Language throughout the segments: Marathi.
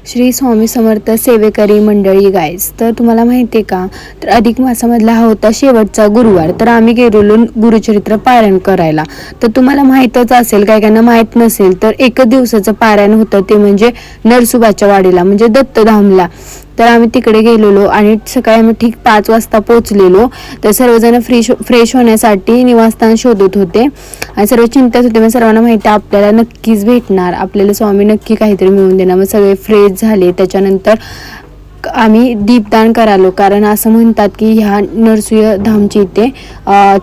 श्री स्वामी समर्थ सेवेकरी मंडळी गाईज, तर तुम्हाला माहिती आहे का, तर अधिक मासामधला हा होता शेवटचा गुरुवार. तर आम्ही गेलेलो गुरुचरित्र पारायण करायला. तर तुम्हाला माहीतच असेल, काही काहींना माहीत नसेल, तर एकच दिवसाचं पारायण होतं, ते म्हणजे नरसोबाच्या वाडीला म्हणजे दत्तधामला. तर आम्ही तिकडे गेलेलो आणि सकाळी आम्ही ठीक 5 वाजता पोहोचलेलो. तर सर्वजण फ्रेश होण्यासाठी निवासस्थान शोधत होते आणि सर्व चिंतेत होते. मग सर्वांना माहिती आहे आपल्याला नक्कीच भेटणार, आपल्याला स्वामी नक्की काहीतरी मिळवून देणार. मग सगळे फ्रेश झाले. त्याच्यानंतर आम्ही दीपदान करालो, कारण असं म्हणतात की ह्या नरसिंह धामच्या इथे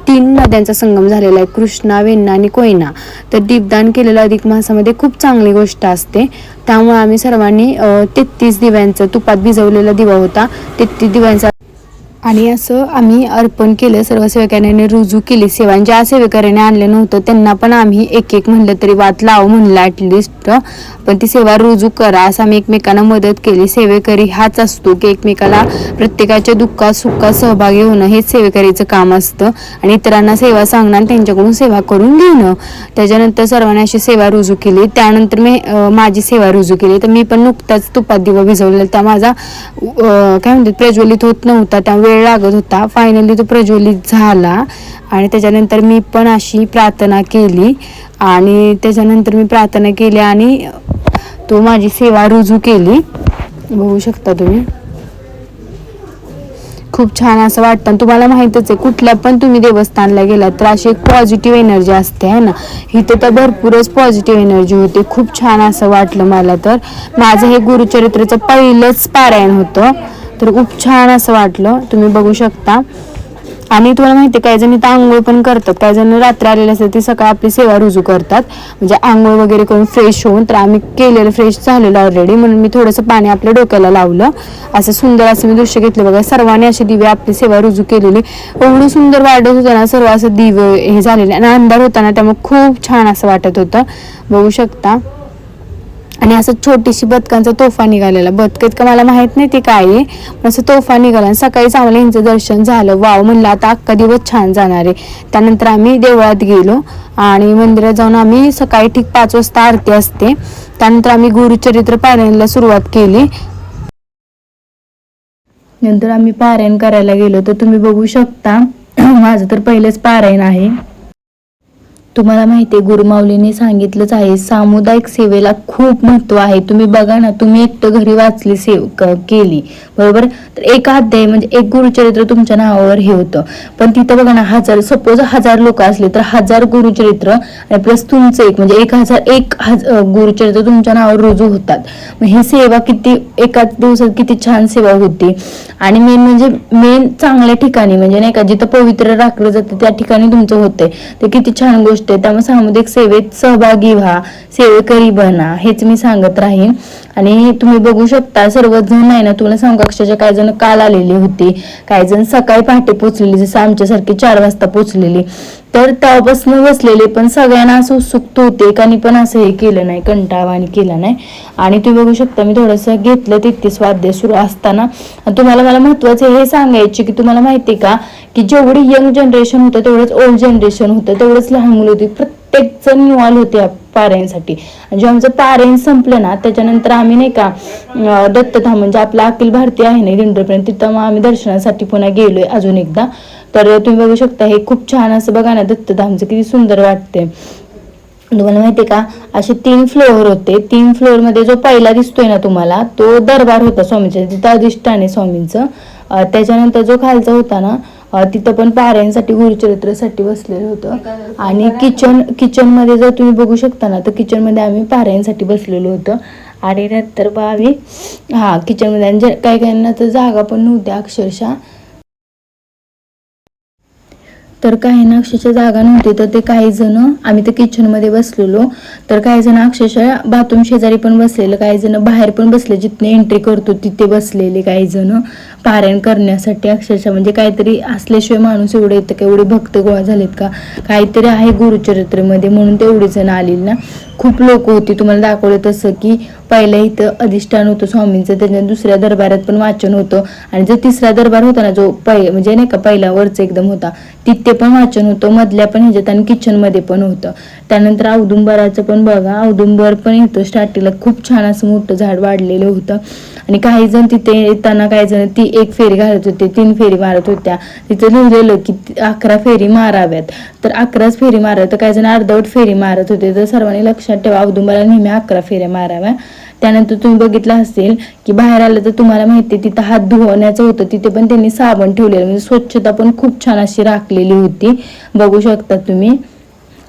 3 नद्यांचा संगम झालेला आहे, कृष्णा, वेण्णा आणि कोयना. तर दीपदान केलेलं अधिक मासामध्ये खूप चांगली गोष्ट असते. त्यामुळे आम्ही सर्वांनी 33 दिव्यांचं, तुपात भिजवलेला दिवा होता 33 दिव्यांचा, आणि असं आम्ही अर्पण केलं. सर्व सेवकांनी रुजू केली सेवा. ज्या सेवेकऱ्याने आणलं नव्हतं त्यांना पण आम्ही एक म्हणलं तरी वाट लाव म्हणलं ॲटलिस्ट, पण ती सेवा रुजू करा असं आम्ही एकमेकांना मदत केली. सेवेकरी हाच असतो की एकमेकाला प्रत्येकाच्या दुःखात सुखात सहभागी होणं हेच सेवेकरीचं काम असतं, आणि इतरांना सेवा सांगणं आणि त्यांच्याकडून सेवा करून घेणं. त्याच्यानंतर सर्वांनी अशी सेवा रुजू केली. त्यानंतर मी माझी सेवा रुजू केली. तर मी पण नुकताच तुपात दिवा भिजवलेला, त्या माझा काय म्हणतात प्रज्वलित होत नव्हता, त्या वेळ लागत होता. फायनली तो प्रज्वलित झाला आणि त्याच्यानंतर मी पण अशी प्रार्थना केली आणि तो माझी सेवा रुजू केली. बघू शकता तुम्ही, खूप छान असं वाटतं. तुम्हाला माहीतच आहे, कुठल्या पण तुम्ही देवस्थानला गेलात तर अशी एक पॉझिटिव्ह एनर्जी असते आहे ना. इथे तर भरपूरच पॉझिटिव्ह एनर्जी होते. खूप छान असं वाटलं मला. तर माझं हे गुरुचरित्राचं पहिलंच पारायण होतं, तर खूप छान असं वाटलं, तुम्ही बघू शकता. आणि तुम्हाला माहिती आहे, काही जण इथं आंघोळ पण करतात, काही जण रात्री आलेले असतात ती सकाळी आपली सेवा रुजू करतात, म्हणजे आंघोळ वगैरे करून फ्रेश होऊन. तर आम्ही केलेलं फ्रेश झालेलं ऑलरेडी, म्हणून मी थोडंसं पाणी आपल्या डोक्याला लावलं. असं सुंदर असं मी दृश्य घेतलं बघा. सर्वांनी अशी दिवे आपली सेवा रुजू केलेली, एवढं सुंदर वाटत होतं ना. सर्व असं दिवे हे झालेले आणि अंधार होता ना, त्यामुळे खूप छान असं वाटत होतं, बघू शकता. आणि असं छोटीशी बदकांचा तोफा निघालेला. बदक का मला माहित नाही ते काय आहे, पण असं तोफा निघाला. आणि सकाळीच आम्हाला यांचं दर्शन झालं. वाव म्हणलं आता अख्खा दिवस छान जाणार आहे. त्यानंतर आम्ही देवळात गेलो आणि मंदिरात जाऊन आम्ही सकाळी ठीक 5 वाजता आरती असते. त्यानंतर आम्ही गुरुचरित्र पारायणाला सुरुवात केली. नंतर आम्ही पारायण करायला गेलो. तर तुम्ही बघू शकता माझं तर पहिलंच पारायण आहे. तुम्हाला माहिती आहे, गुरुमाऊलीने सांगितलंच आहे, सामुदायिक सेवेला खूप महत्व आहे. तुम्ही बघा ना, तुम्ही एकटं घरी वाचली केली बरोबर, तर एक अध्याय म्हणजे एक गुरुचरित्र तुमच्या नावावर हे होतं. पण तिथं बघा ना, सपोज 1000 लोक असले तर 1000 गुरुचरित्र आणि प्लस तुमचं एक म्हणजे 1001 गुरुचरित्र तुमच्या नावावर रुजू होतात. मग ही सेवा किती एकाच दिवसात किती छान सेवा होती. आणि मेन चांगल्या ठिकाणी म्हणजे नाही का, जिथं पवित्र राखलं जातं त्या ठिकाणी तुमचं होतंय, ते किती छान गोष्ट आहे. त्यामुळे सामुदायिक सेवेत सहभागी व्हा, सेवेकरी बना, हेच मी सांगत राहीन. आणि तुम्ही बघू शकता सर्वजण आहे ना, तुला सांगू अक्षरशः काही जण काल आलेली होती, काही जण सकाळी पहाटे पोचलेली, जसं आमच्यासारखी 4 वाजता पोचलेली. तर तेव्हापासून बसलेले, पण सगळ्यांना असं उत्सुकता होते, एकाने पण असं हे केलं नाही, कंटाळवाणी केला नाही. आणि तुम्ही बघू शकता मी थोडंसं घेतलं 33 वाद्य सुरू असताना. तुम्हाला मला महत्वाचं हे सांगायचे की तुम्हाला माहिती का, की जेवढी यंग जनरेशन होतं तेवढंच ओल्ड जनरेशन होतं, तेवढंच लहान मुलं होती, प्रत्येक जण इन्व्हॉल्व होते पारायणसाठी. आणि जेव्हा आमचं पारायण संपलं ना, त्याच्यानंतर आम्ही नाही का दत्तधाम म्हणजे आपला अखिल भारतीय आहे ना दिंडोपर्यंत, तिथं मग आम्ही दर्शनासाठी पुन्हा गेलोय अजून एकदा. तर तुम्ही बघू शकता हे खूप छान असं बघा ना, दत्तधामचं किती सुंदर वाटते. तुम्हाला माहितीये का, असे 3 फ्लोअर होते. 3 फ्लोअर मध्ये जो पहिला दिसतोय ना तुम्हाला, तो दरबार होता स्वामींचा, तिथं अधिष्ठान आहे स्वामींचं. त्याच्यानंतर जो खालचा होता ना, तिथं पण पारायणसाठी गुरुचरित्रासाठी बसलेलं होतं. आणि किचन मध्ये जर तुम्ही बघू शकता ना, तर किचन मध्ये आम्ही पारायणसाठी बसलेलो होतो. आणि नंतर मग आम्ही किचन मध्ये काही काहींना तर जागा पण नव्हत्या अक्षरशः, तर काही ना अक्षरशः जागा नव्हती, तर ते काही जण आम्ही तर किचनमध्ये बसलेलो. तर काही जण अक्षरशः बाथरूम शेजारी पण बसलेले, काही जण बाहेर पण बसले, जिथने एंट्री करतो तिथे बसलेले काही जण पारायण करण्यासाठी. अक्षरशः म्हणजे काहीतरी असल्याशिवाय माणूस एवढे येतं का, एवढे भक्त गोळा झालेत का, काहीतरी आहे गुरुचरित्रमध्ये म्हणून तेवढी जण आलेली ना. खूप लोक होती, तुम्हाला दाखवलं तसं की पहिल्या इथं अधिष्ठान होतं स्वामींचं, त्याच्या दुसऱ्या दरबारात पण वाचन होतं, आणि जो तिसरा दरबार होता ना, जो म्हणजे नाही का पहिला वरचं एकदम होता, तिथे पण वाचन होतं, मधल्या पण ह्याच्यात आणि किचनमध्ये पण होतं. त्यानंतर औदुंबराचं पण बघा, औदुंबर पण इथं स्टार्टिंगला खूप छान असं मोठं झाड वाढलेलं होतं. आणि काही जण तिथे येताना, काही जण ती 1 फेरी घालत होते, 3 फेरी मारत होत्या. तिथं लिहिलेलं की 11 फेरी माराव्यात, तर 11च फेरी माराव्यात. तर काही जण अर्धवट फेरी मारत होते. तर सर्वांनी लक्षात ठेवा, औदुंबराला नेहमी 11 फेऱ्या माराव्या. त्यानंतर तुम्ही बघितलं असेल की बाहेर आलं तर तुम्हाला माहिती तिथं हात धुवण्याचं होतं, तिथे पण त्यांनी साबण ठेवलेलं, म्हणजे स्वच्छता पण खूप छान अशी राखलेली होती, बघू शकता तुम्ही.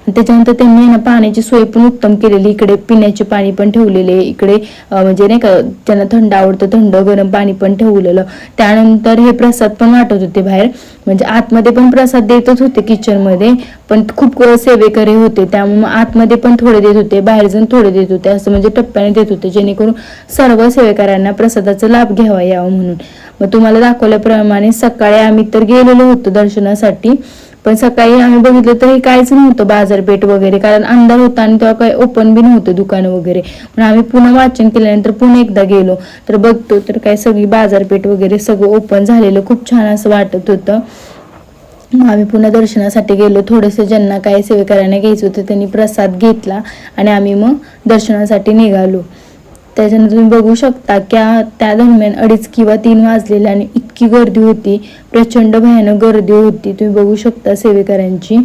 त्याच्यानंतर त्यांनी ना पाण्याची सोय पण उत्तम केलेली, इकडे पिण्याचे पाणी पण ठेवलेले, इकडे म्हणजे नाही का ज्यांना थंड आवडतं थंड गरम पाणी पण ठेवलेलं. त्यानंतर हे प्रसाद पण वाटत होते बाहेर, म्हणजे आतमध्ये पण प्रसाद देतच होते किचनमध्ये, पण खूप सेवेकरी होते, त्यामुळे आतमध्ये पण थोडे देत होते, बाहेर जाऊन थोडे देत होते, असं म्हणजे टप्प्याने देत होते, जेणेकरून सर्व सेवेकऱ्यांना प्रसादाचा लाभ घ्यावा यावा म्हणून. मग तुम्हाला दाखवल्याप्रमाणे सकाळी आम्ही तर गेलेलो होतो दर्शनासाठी, पण सकाळी आम्ही बघितलं तर काहीच नव्हतं बाजारपेठ वगैरे, कारण अंधार होता आणि तेव्हा काही ओपन बी नव्हतं दुकानं वगैरे. पण आम्ही पुन्हा वाचन केल्यानंतर पुन्हा एकदा गेलो तर बघतो तर काय सगळी बाजारपेठ वगैरे सगळं ओपन झालेलं, खूप छान असं वाटत होतं. मग आम्ही पुन्हा दर्शनासाठी गेलो, थोडंसं ज्यांना काही सेवेकऱ्यांना घ्यायचं होतं त्यांनी प्रसाद घेतला आणि आम्ही मग दर्शनासाठी निघालो. त्याच्यानंतर तुम्ही बघू शकता की त्या दरम्यान 2:30 किंवा 3 वाजलेले आणि इतकी गर्दी होती, प्रचंड भयानक गर्दी होती, तुम्ही बघू शकता सेवेकऱ्यांची.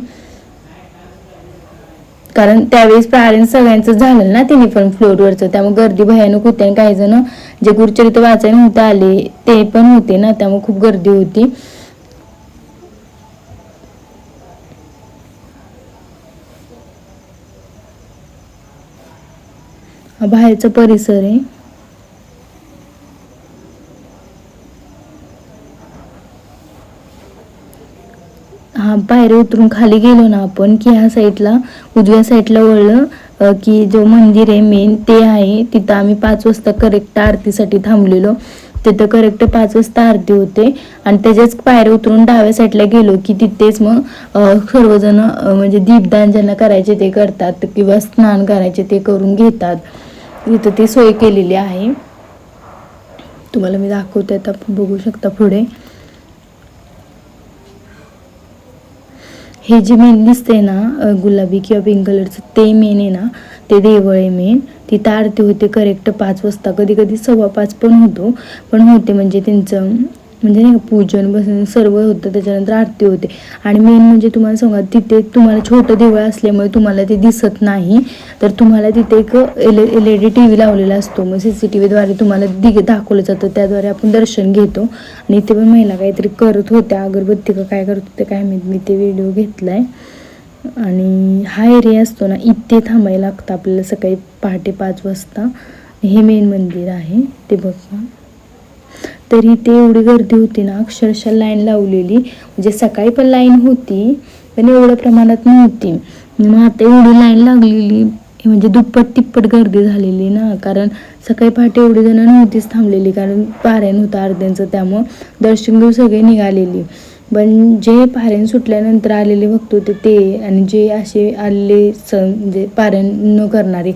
कारण त्यावेळेस प्रार्थना सगळ्यांचं झालं ना तिने पण फ्लोअरवरचं, त्यामुळे गर्दी भयानक होती. आणि काही जण जे गुरुचरित्र वाचायला नव्हते आले ते पण होते ना, त्यामुळे खूप गर्दी होती. हा बाहेरचा परिसर आहे. हा बाहेर उतरून खाली गेलो ना आपण की ह्या साईडला उजव्या साईडला वळलं की जो मंदिर आहे मेन ते आहे, तिथं आम्ही 5 वाजता करेक्ट आरतीसाठी थांबलेलो. तिथं करेक्ट 5 वाजता आरती होते आणि त्याच्याच पायऱ्या उतरून डाव्या साईडला गेलो की तिथेच मग सर्वजण म्हणजे दीपदान ज्यांना करायचे ते करतात किंवा स्नान करायचे ते करून घेतात. इथं ती सोय केलेली आहे, तुम्हाला मी दाखवते आता, बघू शकता पुढे. हे जे मेन दिसते ना गुलाबी किंवा पिंक कलरचं, ते मेन आहे ना, ते देवळ आहे मेन. तिथं आरती होते करेक्ट 5 वाजता, कधी कधी 5:15 पण होते, म्हणजे त्यांचं म्हणजे नाही का पूजन बसून सर्व होतं, त्याच्यानंतर आरती होते. आणि मेन म्हणजे तुम्हाला सांगा, तिथे तुम्हाला छोटं देवळ असल्यामुळे तुम्हाला ते दिसत नाही, तर तुम्हाला तिथे एक LED TV लावलेला असतो, मग CCTVद्वारे तुम्हाला दाखवलं जातं, त्याद्वारे आपण दर्शन घेतो. आणि इथे पण महिला काहीतरी करत होत्या, अगरबत्ती का काय करत होते काय मी ते व्हिडिओ घेतलाय. आणि हा एरिया असतो ना, इथे थांबायला लागतं आपल्याला सकाळी पहाटे 5 वाजता. हे मेन मंदिर आहे ते बघा. तरी ते एवढी गर्दी होती ना, अक्षरशः लाईन लावलेली, म्हणजे सकाळी पण लाईन होती पण एवढ्या प्रमाणात नव्हती. मग आता एवढी लाईन लागलेली म्हणजे दुप्पट तिप्पट गर्दी झालेली ना, कारण सकाळी पहाटे एवढी जण नव्हतीच थांबलेली, कारण पारायण होतं अर्ध्यांचं, त्यामुळं दर्शन घेऊन सगळे निघालेली. पण जे पारायण सुटल्यानंतर आलेले भक्त होते ते, आणि जे असे आलेले म्हणजे पारायण न करणारे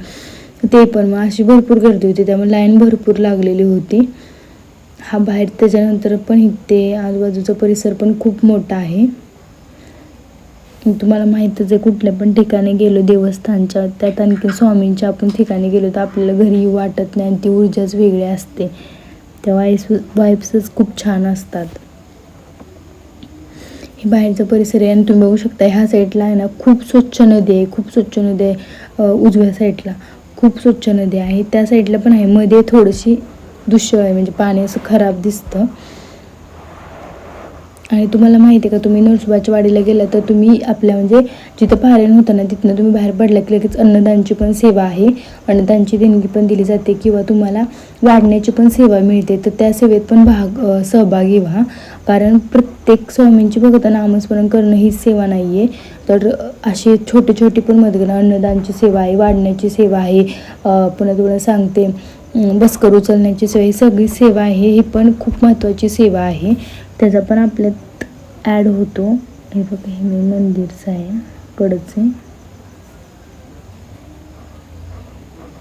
ते पण, मग अशी भरपूर गर्दी होती, त्यामुळे लाईन भरपूर लागलेली होती. हा बाहेर त्याच्यानंतर पण इथे आजूबाजूचा परिसर पण खूप मोठा आहे. तुम्हाला माहीतच आहे, कुठल्या पण ठिकाणी गेलो देवस्थानच्या, त्यात आणखी स्वामींच्या आपण ठिकाणी गेलो तर आपल्याला घरी येऊ वाटत नाही, आणि ती ऊर्जाच वेगळी असते, त्या वाईब्सच खूप छान असतात. हे बाहेरचा परिसर आहे. आणि तुम्ही बघू शकता ह्या साईडला आहे ना खूप स्वच्छ नदी आहे, खूप स्वच्छ नदी आहे. उजव्या साईडला खूप स्वच्छ नदी आहे, त्या साईडला पण आहे, मध्ये थोडीशी दूषित आहे, म्हणजे पाणी असं खराब दिसतं. आणि तुम्हाला माहिती आहे का, तुम्ही नरसोबाच्या वाडीला गेला तर तुम्ही आपल्या म्हणजे जिथं पारायण होतं ना तिथनं तुम्ही बाहेर पडला की लगेच अन्नदानची पण सेवा आहे, अन्नदानची देणगी पण दिली जाते, किंवा तुम्हाला वाढण्याची पण सेवा मिळते, तर त्या सेवेत पण सहभागी व्हा. कारण प्रत्येक स्वामींची बघता नामस्मरण करणं ही सेवा नाही आहे, तर अशी छोटी छोटी पण मदत करा. अन्नदानची सेवा आहे, वाढण्याची सेवा आहे, पुन्हा तुम्हाला सांगते बसकर उचलण्याची सेवा, ही सगळी सेवा आहे, ही पण खूप महत्त्वाची सेवा आहे, त्याचा पण आपल्यात ॲड होतो. हे बघा, हे मी मंदिरचं आहे कडचं आहे.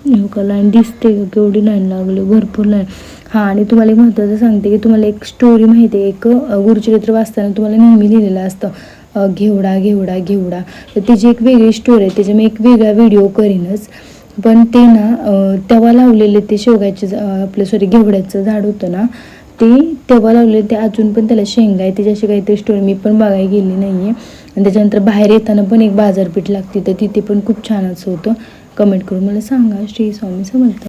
लाईन दिसते का, केवढी लाईन लागली, भरपूर लाईन. हां, आणि तुम्हाला एक महत्त्वाचं सांगते की तुम्हाला एक स्टोरी माहिती आहे, एक गुरुचरित्र वाचताना तुम्हाला नेहमी लिहिलेलं असतं घेवडा घेवडा घेवडा. तर त्याची एक वेगळी स्टोरी आहे, त्याची मी एक वेगळा व्हिडिओ करीनच. पण ते ना तेव्हा लावलेले ते शेवग्याचे आपलं घेवड्याचं झाड होतं ना, ते तेव्हा लावलेले ते अजून पण त्याला शेंगा आहे. त्याच्याशी काहीतरी स्टोरी मी पण बघायला गेली नाही आहे. आणि त्याच्यानंतर बाहेर येताना पण एक बाजारपेठ लागते, तर तिथे पण खूप छान असं होतं. कमेंट करून मला सांगा. श्री स्वामी समर्थ.